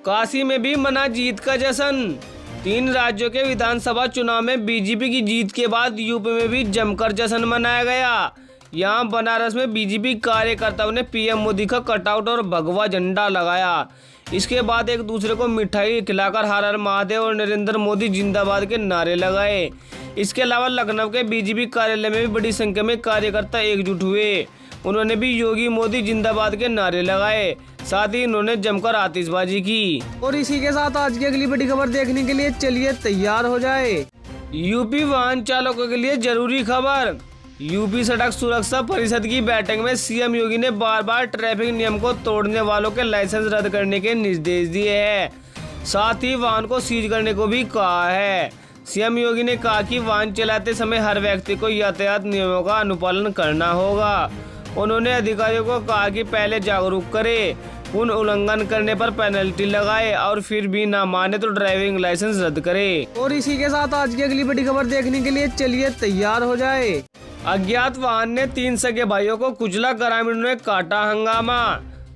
काशी में भी मना जीत का जश्न। 3 राज्यों के विधानसभा चुनाव में बीजेपी की जीत के बाद यूपी में भी जमकर जश्न मनाया गया। यहाँ बनारस में बीजेपी कार्यकर्ताओं ने पीएम मोदी का कटआउट और भगवा झंडा लगाया। इसके बाद एक दूसरे को मिठाई खिलाकर हर हर महादेव और नरेंद्र मोदी जिंदाबाद के नारे लगाए। इसके अलावा लखनऊ के बीजेपी कार्यालय में भी बड़ी संख्या में कार्यकर्ता एकजुट हुए। उन्होंने भी योगी मोदी जिंदाबाद के नारे लगाए। साथ ही उन्होंने जमकर आतिशबाजी की। और इसी के साथ आज की अगली बड़ी खबर देखने के लिए चलिए तैयार हो जाए। यूपी वाहन चालकों के लिए जरूरी खबर। यूपी सड़क सुरक्षा परिषद की बैठक में सीएम योगी ने बार बार ट्रैफिक नियम को तोड़ने वालों के लाइसेंस रद्द करने के निर्देश दिए हैं। साथ ही वाहन को सीज करने को भी कहा है। सीएम योगी ने कहा कि वाहन चलाते समय हर व्यक्ति को यातायात नियमों का अनुपालन करना होगा। उन्होंने अधिकारियों को कहा कि पहले जागरूक करे, उन उल्लंघन करने पर पेनल्टी लगाए और फिर भी ना माने तो ड्राइविंग लाइसेंस रद्द करे। और इसी के साथ आज की अगली बड़ी खबर देखने के लिए चलिए तैयार हो जाए। अज्ञात वाहन ने 3 सगे भाइयों को कुचला, ग्रामीणों ने काटा हंगामा।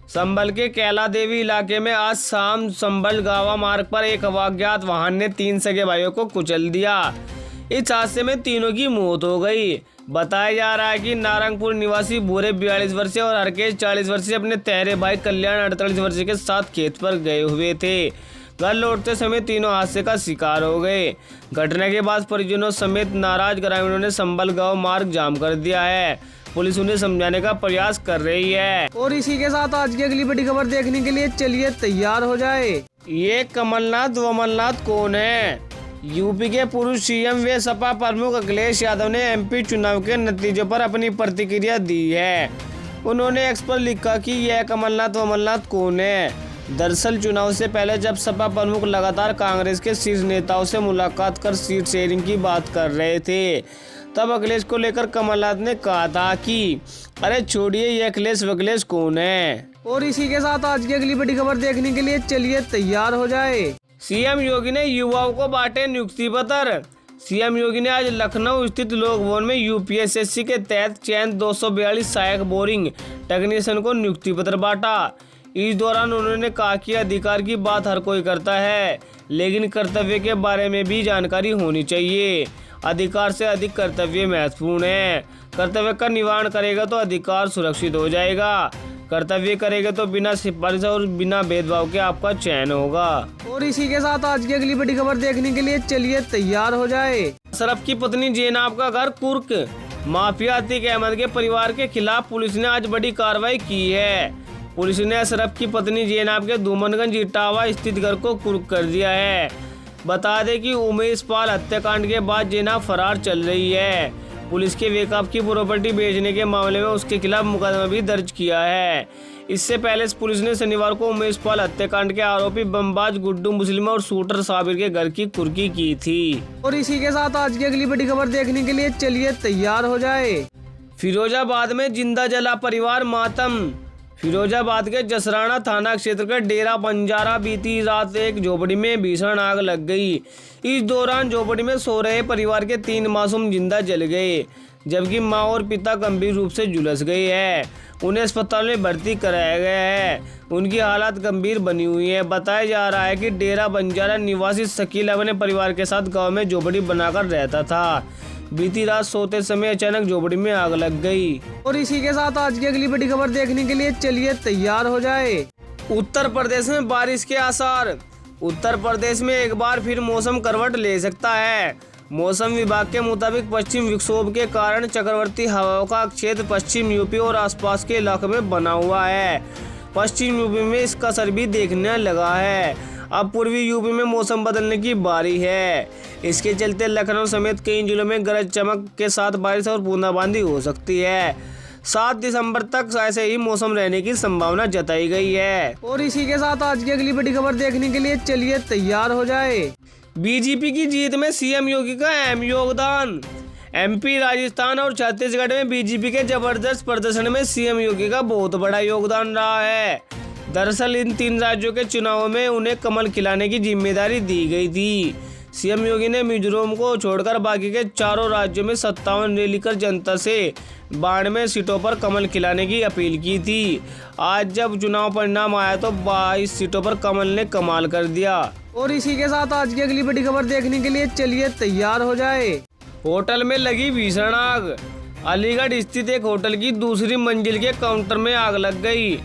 संभल के कैला देवी इलाके में आज शाम संभल गावा मार्ग पर एक अज्ञात वाहन ने 3 सगे भाइयों को कुचल दिया। इस हादसे में तीनों की मौत हो गई। बताया जा रहा है कि नारंगपुर निवासी भूरे 42 वर्षीय और हरकेश 40 वर्षीय अपने तहरे भाई कल्याण 48 वर्षीय के साथ खेत पर गए हुए थे। घर लौटते समय तीनों हादसे का शिकार हो गए। घटना के बाद परिजनों समेत नाराज ग्रामीणों ने संभल गांव मार्ग जाम कर दिया है। पुलिस उन्हें समझाने का प्रयास कर रही है। और इसी के साथ आज की अगली बड़ी खबर देखने के लिए चलिए तैयार हो जाए। ये कमलनाथ वमलनाथ कौन है? यूपी के पूर्व सीएम व सपा प्रमुख अखिलेश यादव ने एमपी चुनाव के नतीजों पर अपनी प्रतिक्रिया दी है। उन्होंने एक्स पर लिखा कि यह कमलनाथ वमलनाथ कौन है। दरअसल चुनाव से पहले जब सपा प्रमुख लगातार कांग्रेस के शीर्ष नेताओं से मुलाकात कर सीट शेयरिंग की बात कर रहे थे, तब अखिलेश को लेकर कमलनाथ ने कहा था कि अरे छोड़िए, ये अखिलेश वखिलेश कौन है। और इसी के साथ आज की अगली बड़ी खबर देखने के लिए चलिए तैयार हो जाए। सीएम योगी ने युवाओं को बांटे नियुक्ति पत्र। सीएम योगी ने आज लखनऊ स्थित लोक भवन में यूपीएससी के तहत चयन 242 सहायक बोरिंग टेक्नीशियन को नियुक्ति पत्र बांटा। इस दौरान उन्होंने कहा कि अधिकार की बात हर कोई करता है, लेकिन कर्तव्य के बारे में भी जानकारी होनी चाहिए। अधिकार से अधिक कर्तव्य महत्वपूर्ण है। कर्तव्य का निवारण करेगा तो अधिकार सुरक्षित हो जाएगा। कर्तव्य करेगा तो बिना सिफारिश और बिना भेदभाव के आपका चयन होगा। और इसी के साथ आज की अगली बड़ी खबर देखने के लिए चलिए तैयार हो जाए। अशरफ की पत्नी जैनाब का घर कुर्क। माफिया अतीक अहमद के परिवार के खिलाफ पुलिस ने आज बड़ी कार्रवाई की है। पुलिस ने अशरफ की पत्नी जैनाब के धूमनगंज इटावा स्थित घर को कुर्क कर दिया है। बता दें कि उमेश पाल हत्याकांड के बाद जैनाब फरार चल रही है। पुलिस के वेकअप की प्रॉपर्टी बेचने के मामले में उसके खिलाफ मुकदमा भी दर्ज किया है। इससे पहले पुलिस ने शनिवार को उमेश पाल हत्याकांड के आरोपी बमबाज गुड्डू मुस्लिम और शूटर साबिर के घर की कुर्की की थी। और इसी के साथ आज की अगली बड़ी खबर देखने के लिए चलिए तैयार हो जाए। फिरोजाबाद में जिंदा जला परिवार मातम। फिरोजाबाद के जसराना थाना क्षेत्र के डेरा बंजारा बीती रात एक झोपड़ी में भीषण आग लग गई। इस दौरान झोपड़ी में सो रहे परिवार के 3 मासूम जिंदा जल गए, जबकि मां और पिता गंभीर रूप से झुलस गए हैं। उन्हें अस्पताल में भर्ती कराया गया है। उनकी हालत गंभीर बनी हुई है। बताया जा रहा है कि डेरा बंजारा निवासी शकील अपने परिवार के साथ गाँव में झोपड़ी बनाकर रहता था। बीती रात सोते समय अचानक झोपड़ी में आग लग गई। और इसी के साथ आज की अगली बड़ी खबर देखने के लिए चलिए तैयार हो जाए। उत्तर प्रदेश में बारिश के आसार। उत्तर प्रदेश में एक बार फिर मौसम करवट ले सकता है। मौसम विभाग के मुताबिक पश्चिम विक्षोभ के कारण चक्रवर्ती हवाओं का क्षेत्र पश्चिम यूपी और आसपास के इलाकों में बना हुआ है। पश्चिम यूपी में इसका असर भी देखने लगा है। अब पूर्वी यूपी में मौसम बदलने की बारी है। इसके चलते लखनऊ समेत कई जिलों में गरज चमक के साथ बारिश और बूंदाबांदी हो सकती है। 7 दिसंबर तक ऐसे ही मौसम रहने की संभावना जताई गई है। और इसी के साथ आज की अगली बड़ी खबर देखने के लिए चलिए तैयार हो जाए। बीजेपी की जीत में सीएम योगी का अहम योगदान। एमपी, राजस्थान और छत्तीसगढ़ में बीजेपी के जबरदस्त प्रदर्शन में सीएम योगी का बहुत बड़ा योगदान रहा है। दरअसल इन 3 राज्यों के चुनावों में उन्हें कमल खिलाने की जिम्मेदारी दी गई थी। सीएम योगी ने मिजोरम को छोड़कर बाकी के चारों राज्यों में 57 रैली कर जनता से 92 सीटों पर कमल खिलाने की अपील की थी। आज जब चुनाव परिणाम आया तो 22 सीटों पर कमल ने कमाल कर दिया। और इसी के साथ आज की अगली बड़ी खबर देखने के लिए चलिए तैयार हो जाए। होटल में लगी भीषण आग। अलीगढ़ स्थित एक होटल की दूसरी मंजिल के काउंटर में आग लग गई।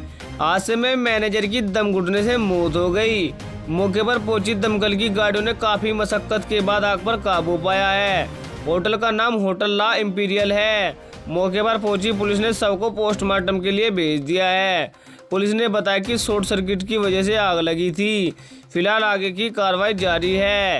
हादसे में मैनेजर की दम घुटने से मौत हो गई। मौके पर पहुंची दमकल की गाड़ियों ने काफी मशक्कत के बाद आग पर काबू पाया है। होटल का नाम होटल ला इंपीरियल है। मौके पर पहुंची पुलिस ने शव को पोस्टमार्टम के लिए भेज दिया है। पुलिस ने बताया कि शॉर्ट सर्किट की वजह से आग लगी थी। फिलहाल आगे की कार्रवाई जारी है।